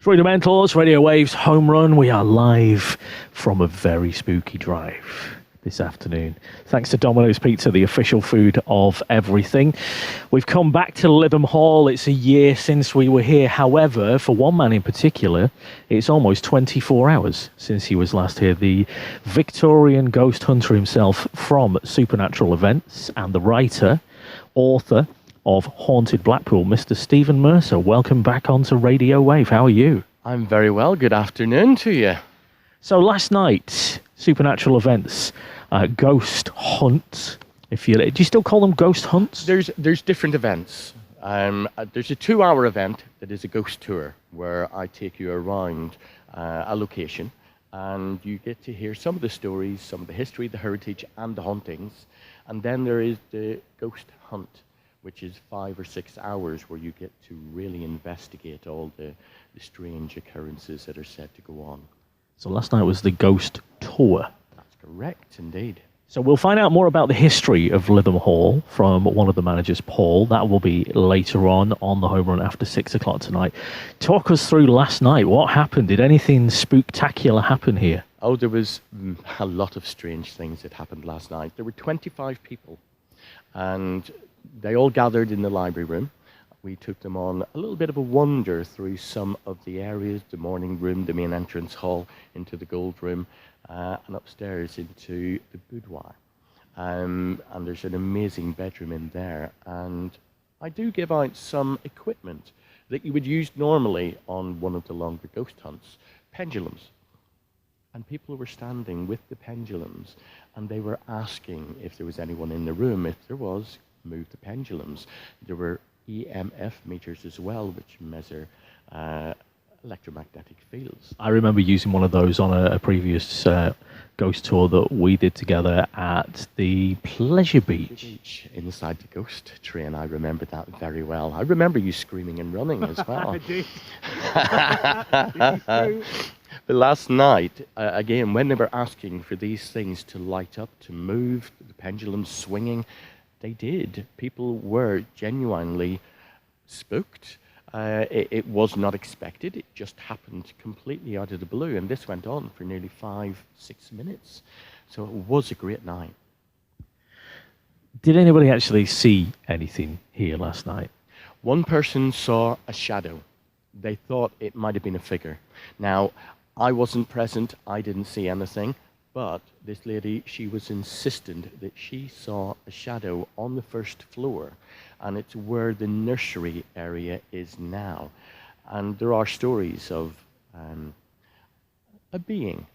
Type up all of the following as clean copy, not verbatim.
Freedom Mentors, Radio Waves, Home Run. We are live from a very spooky drive this afternoon. Thanks to Domino's Pizza, the official food of everything. We've come back to Lytham Hall. It's a year since we were here. However, for one man in particular, it's almost 24 hours since he was last here. The Victorian ghost hunter himself from Supernatural Events and the writer, author of Haunted Blackpool, Mr. Stephen Mercer. Welcome back onto Radio Wave. How are you? I'm very well. Good afternoon to you. So last night, Supernatural Events, ghost hunt. Do you still call them ghost hunts? There's different events. There's a 2-hour event that is a ghost tour where I take you around a location and you get to hear some of the stories, some of the history, the heritage and the hauntings. And then there is the ghost hunt, which is 5 or 6 hours where you get to really investigate all the strange occurrences that are said to go on. So last night was the ghost tour. That's correct, indeed. So we'll find out more about the history of Lytham Hall from one of the managers, Paul. That will be later on the Home Run after 6 o'clock tonight. Talk us through last night. What happened? Did anything spooktacular happen here? Oh, there was a lot of strange things that happened last night. There were 25 people, and they all gathered in the library room. We took them on a little bit of a wander through some of the areas, the morning room, the main entrance hall, into the gold room, and upstairs into the boudoir. And there's an amazing bedroom in there. And I do give out some equipment that you would use normally on one of the longer ghost hunts, pendulums. And people were standing with the pendulums, and they were asking if there was anyone in the room. If there was, move the pendulums. There were EMF meters as well, which measure electromagnetic fields. I remember using one of those on a previous ghost tour that we did together at the Pleasure Beach. Inside the ghost train, I remember that very well. I remember you screaming and running as well. I did. But last night, again, when they were asking for these things to light up, to move, the pendulum swinging, they did. People were genuinely spooked. It was not expected. It just happened completely out of the blue. And this went on for nearly 5-6 minutes. So it was a great night. Did anybody actually see anything here last night? One person saw a shadow. They thought it might have been a figure. Now, I wasn't present. I didn't see anything. But this lady, she was insistent that she saw a shadow on the first floor, and it's where the nursery area is now. And there are stories of a being,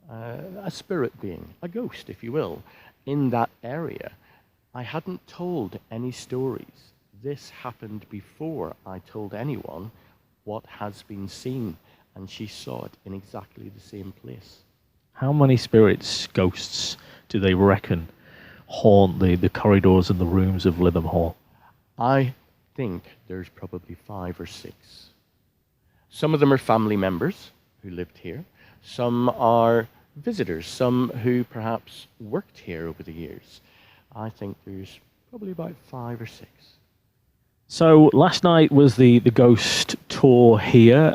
a spirit being, a ghost, if you will, in that area. I hadn't told any stories. This happened before I told anyone what has been seen, and she saw it in exactly the same place. How many spirits, ghosts, do they reckon haunt the corridors and the rooms of Lytham Hall? I think there's probably 5 or 6. Some of them are family members who lived here. Some are visitors, some who perhaps worked here over the years. I think there's probably about 5 or 6. So last night was the ghost tour here.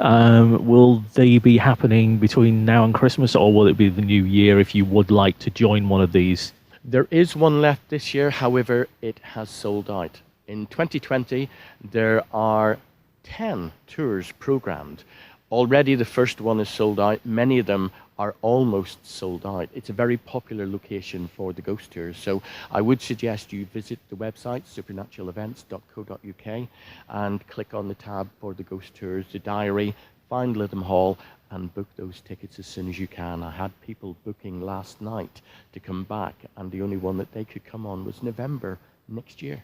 Will they be happening between now and Christmas, or will it be the new year if you would like to join one of these? There is one left this year, however, it has sold out. In 2020, there are 10 tours programmed. Already the first one is sold out. Many of them are almost sold out. It's a very popular location for the ghost tours. So I would suggest you visit the website, supernaturalevents.co.uk, and click on the tab for the ghost tours, the diary, find Lytham Hall, and book those tickets as soon as you can. I had people booking last night to come back, and the only one that they could come on was November next year.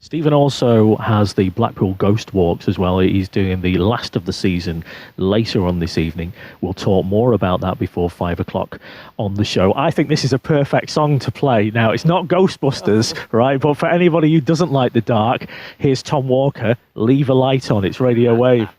Stephen also has the Blackpool Ghost Walks as well. He's doing the last of the season later on this evening. We'll talk more about that before 5 o'clock on the show. I think this is a perfect song to play. Now, it's not Ghostbusters, right? But for anybody who doesn't like the dark, here's Tom Walker, Leave a Light On. It's Radio Wave.